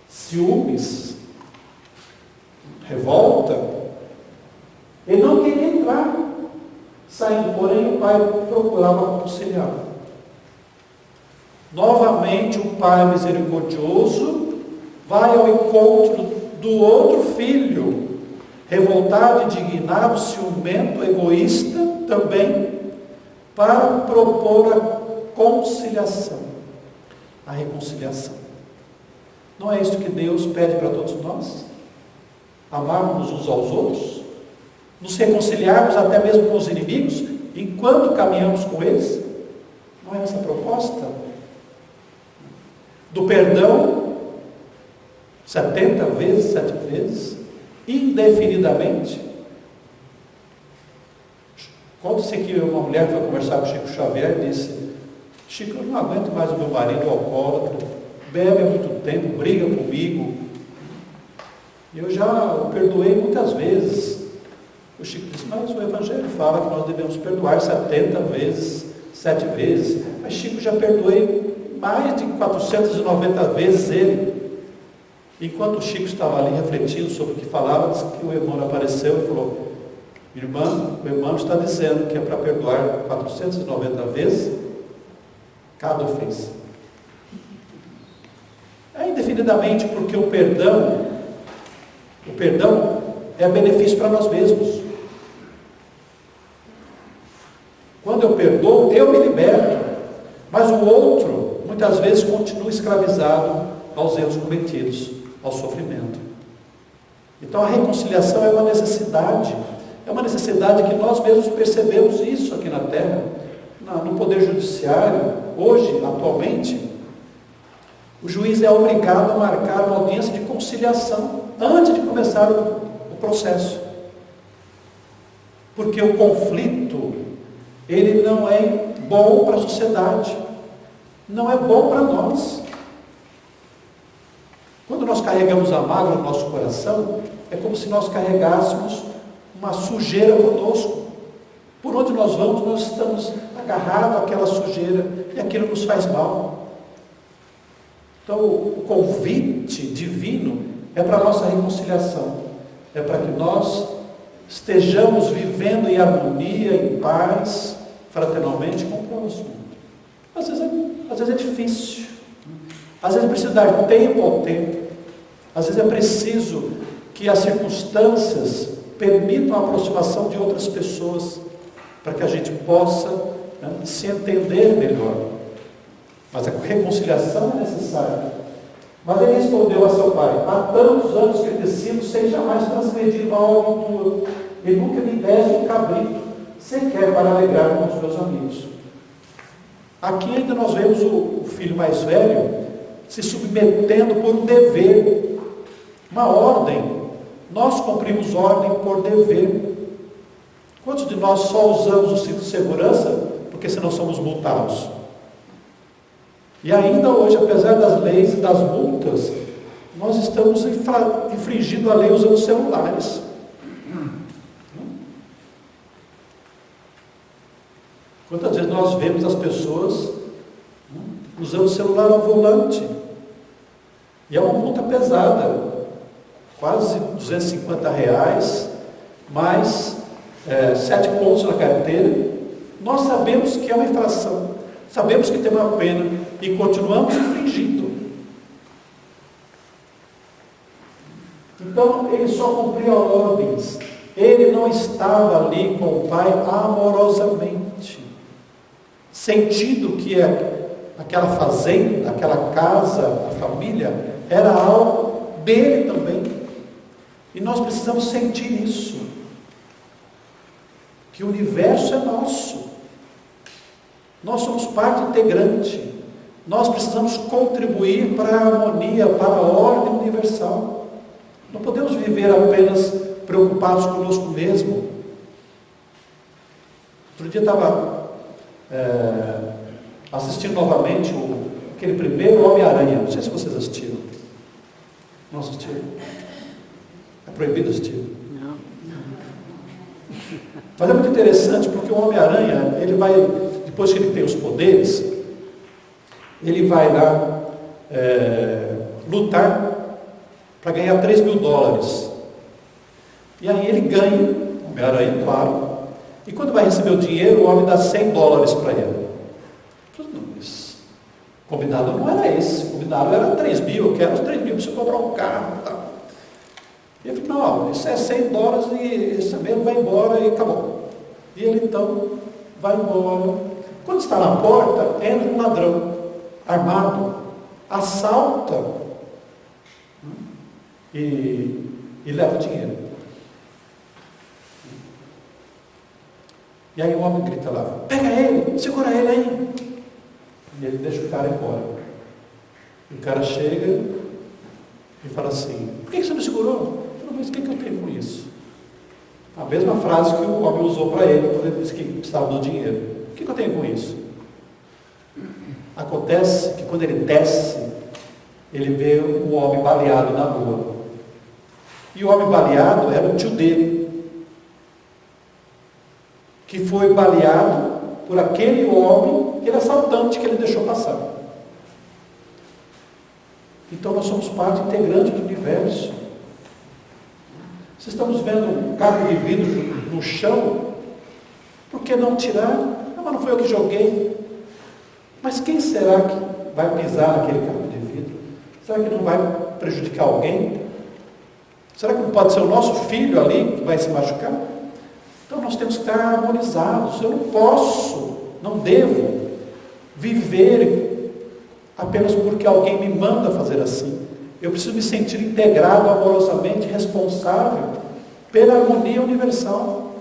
Speaker 1: ciúmes, revolta. Ele não queria entrar, saindo, porém o pai procurava conciliar. Novamente o pai misericordioso vai ao encontro do outro filho, revoltado, indignado, ciumento, egoísta também, para propor a conciliação, a reconciliação. Não é isso que Deus pede para todos nós? Amarmos uns aos outros? Nos reconciliarmos até mesmo com os inimigos, enquanto caminhamos com eles? Não é essa a proposta? Do perdão, 70 vezes, 7 vezes, indefinidamente. Conta-se que uma mulher foi conversar com Chico Xavier e disse: Chico, eu não aguento mais o meu marido alcoólatra, bebe há muito tempo, briga comigo. Eu já o perdoei muitas vezes. O Chico disse: mas o Evangelho fala que nós devemos perdoar 70 vezes, 7 vezes. Mas Chico, já perdoei mais de 490 vezes ele. Enquanto o Chico estava ali refletindo sobre o que falava, disse que o irmão apareceu e falou: irmã, o irmão está dizendo que é para perdoar 490 vezes cada ofensa. É indefinidamente, porque o perdão é benefício para nós mesmos. Quando eu perdoo, eu me liberto, mas o outro muitas vezes continua escravizado aos erros cometidos, ao sofrimento. Então a reconciliação é uma necessidade que nós mesmos percebemos isso aqui na Terra. No Poder Judiciário, hoje, atualmente, o juiz é obrigado a marcar uma audiência de conciliação antes de começar o processo. Porque o conflito, ele não é bom para a sociedade, não é bom para nós. Quando nós carregamos a mágoa no nosso coração, é como se nós carregássemos uma sujeira conosco. Por onde nós vamos, nós estamos agarrados àquela sujeira e aquilo nos faz mal. Então, o convite divino é para a nossa reconciliação, é para que nós estejamos vivendo em harmonia, em paz, fraternalmente com o próximo. Às vezes é difícil, às vezes é preciso dar tempo ao tempo, às vezes é preciso que as circunstâncias permitam a aproximação de outras pessoas, para que a gente possa se entender melhor. Mas a reconciliação é necessária. Mas ele respondeu a seu pai: há tantos anos que tecido sem jamais transgredir mal algum tua, e nunca me deste um cabrito, sequer para alegrar com os meus amigos. Aqui ainda nós vemos o filho mais velho se submetendo por um dever, uma ordem. Nós cumprimos ordem por dever. Quantos de nós só usamos o cinto de segurança porque senão somos multados? E ainda hoje, apesar das leis e das multas, nós estamos infringindo a lei usando celulares. Quantas vezes nós vemos as pessoas usando o celular ao volante? E é uma multa pesada, quase R$250, mais 7 pontos na carteira, nós sabemos que é uma infração, sabemos que tem uma pena e continuamos infringindo. Então ele só cumpria ordens, ele não estava ali com o pai amorosamente, sentindo que aquela fazenda, aquela casa, a família era algo dele também. E nós precisamos sentir isso, que o universo é nosso, nós somos parte integrante, nós precisamos contribuir para a harmonia, para a ordem universal. Não podemos viver apenas preocupados conosco mesmo. Outro dia eu estava assistindo novamente aquele primeiro Homem-Aranha. Não sei se vocês assistiram. Não assistiram? É proibido assistir.
Speaker 2: Não.
Speaker 1: Mas é muito interessante porque o Homem-Aranha, ele vai, depois que ele tem os poderes, ele vai lá lutar para ganhar $3.000. E aí ele ganha, o Homem-Aranha, claro. E quando vai receber o dinheiro, o homem dá $100 para ele. Não, mas o combinado não era esse, o combinado era 3.000, eu quero os 3.000 para você comprar um carro. Tá? E ele falou, não, isso é $100 e esse mesmo vai embora e acabou. E ele então vai embora. Quando está na porta, entra um ladrão armado, assalta e leva o dinheiro. E aí o homem grita lá, pega ele, segura ele aí. E ele deixa o cara embora. E o cara chega e fala assim, por que você me segurou? Eu falei, mas o que eu tenho com isso? A mesma frase que o homem usou para ele quando ele disse que precisava do dinheiro. O que eu tenho com isso? Acontece que quando ele desce, ele vê um homem baleado na rua. E o homem baleado era o tio dele, que foi baleado por aquele homem, aquele assaltante que ele deixou passar. Então nós somos parte integrante do universo. Se estamos vendo um caco de vidro no chão, por que não tirar? Não, mas não foi eu que joguei. Mas quem será que vai pisar naquele caco de vidro? Será que não vai prejudicar alguém? Será que não pode ser o nosso filho ali que vai se machucar? Então nós temos que estar harmonizados. Eu não posso, não devo viver apenas porque alguém me manda fazer assim. Eu preciso me sentir integrado amorosamente, responsável pela harmonia universal.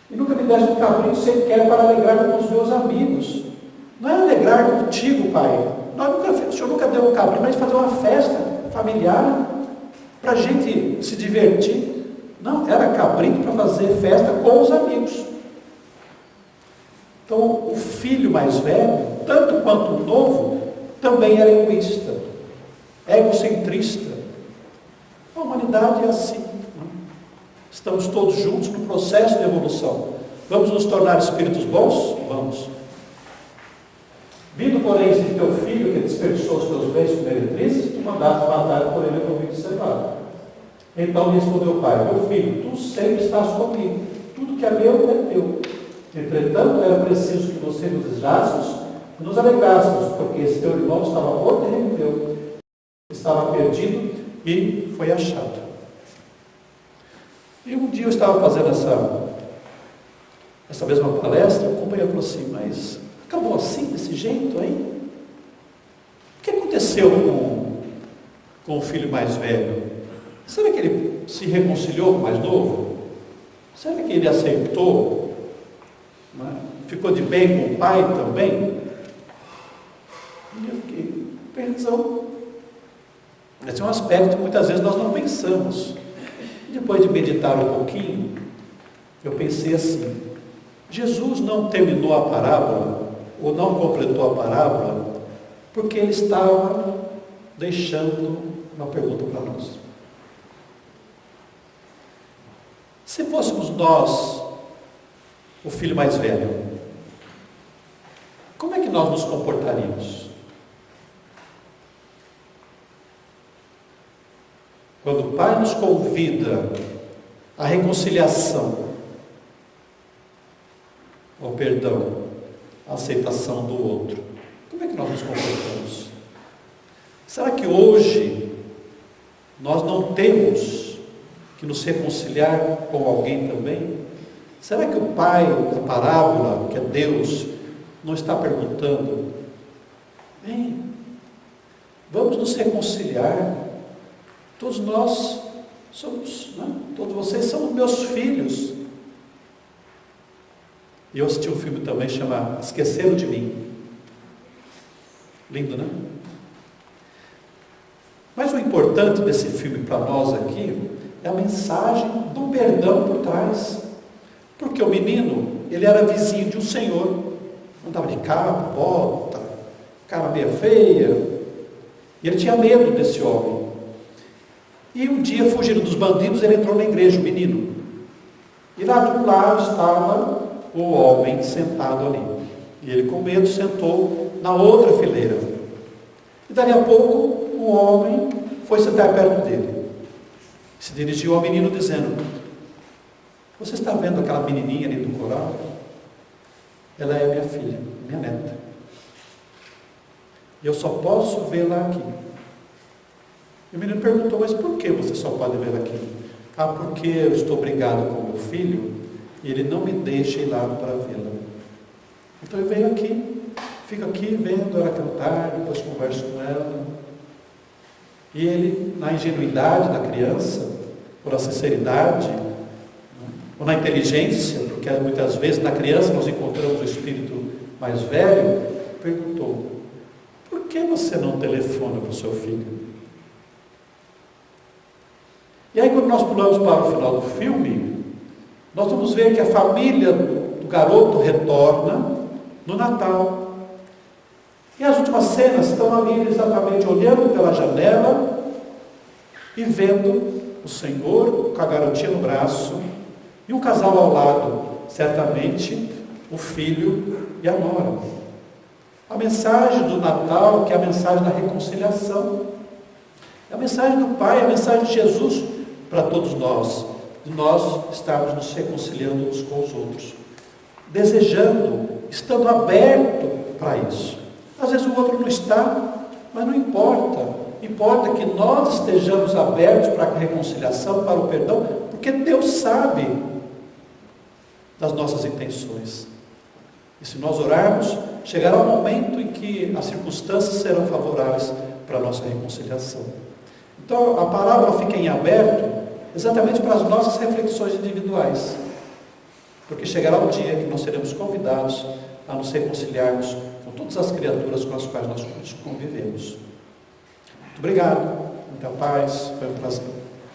Speaker 1: E nunca me desse um capricho sequer para alegrar com os meus amigos. Não é alegrar contigo, pai. O senhor nunca deu um capricho para fazer uma festa familiar, para a gente se divertir. Não, era cabrito para fazer festa com os amigos. Então, o filho mais velho, tanto quanto o novo, também era egoísta, egocentrista. A humanidade é assim. Estamos todos juntos no processo de evolução. Vamos nos tornar espíritos bons? Vamos. Vindo, porém, esse teu filho que desperdiçou os teus bens com meretrizes, tu mandaste matar por ele convite cevado. Então respondeu o pai, meu filho, tu sempre estás comigo, tudo que é meu é teu. Entretanto, era preciso que você nos desejássemos e nos alegrássemos, porque esse teu irmão estava morto e reviveu, estava perdido e foi achado. E um dia eu estava fazendo essa mesma palestra, o companheiro falou assim, mas acabou assim, desse jeito, hein? O que aconteceu com o filho mais velho? Será que ele se reconciliou com o mais novo? Será que ele aceitou? Ficou de bem com o pai também? E eu fiquei, tem razão. Esse é um aspecto que muitas vezes nós não pensamos. Depois de meditar um pouquinho, eu pensei assim, Jesus não terminou a parábola, ou não completou a parábola, porque ele estava deixando uma pergunta para nós. Se fôssemos nós, o filho mais velho, como é que nós nos comportaríamos? Quando o pai nos convida a reconciliação, o perdão, a aceitação do outro. Como é que nós nos comportamos? Será que hoje nós não temos que nos reconciliar com alguém também? Será que o pai da parábola, que é Deus, não está perguntando: bem, vamos nos reconciliar? Todos nós somos, né? Todos vocês são meus filhos. E eu assisti um filme também chamado Esqueceram de Mim. Lindo, né? Mas o importante desse filme para nós aqui é a mensagem do perdão por trás. Porque o menino, ele era vizinho de um senhor, andava de capa, bota, cara meio feia, e ele tinha medo desse homem. E um dia, fugindo dos bandidos, ele entrou na igreja, o menino. E lá de um lado estava o homem sentado ali. E ele, com medo, sentou na outra fileira. E dali a pouco, o homem foi sentar perto dele. Se dirigiu ao menino dizendo: você está vendo aquela menininha ali do coral? Ela é minha filha, minha neta. E eu só posso vê-la aqui. E o menino perguntou: mas por que você só pode vê-la aqui? Ah, porque eu estou brigado com meu filho e ele não me deixa ir lá para vê-la. Então eu venho aqui, fico aqui vendo ela cantar, depois converso com ela. E ele, na ingenuidade da criança, ou na sinceridade, ou na inteligência, porque muitas vezes na criança nós encontramos o espírito mais velho, perguntou: por que você não telefona para o seu filho? E aí, quando nós pulamos para o final do filme, nós vamos ver que a família do garoto retorna no Natal. E as últimas cenas estão ali exatamente olhando pela janela e vendo o Senhor com a garotinha no braço e um casal ao lado, certamente o filho e a nora. A mensagem do Natal, que é a mensagem da reconciliação, é a mensagem do Pai, é a mensagem de Jesus para todos nós, de nós estarmos nos reconciliando uns com os outros, desejando, estando aberto para isso. Às vezes o outro não está, mas não importa. Importa que nós estejamos abertos para a reconciliação, para o perdão, porque Deus sabe das nossas intenções. E se nós orarmos, chegará um momento em que as circunstâncias serão favoráveis para a nossa reconciliação. Então a parábola fica em aberto exatamente para as nossas reflexões individuais, porque chegará o dia que nós seremos convidados a nos reconciliarmos com todas as criaturas com as quais nós convivemos. Muito obrigado, muita paz, foi um prazer.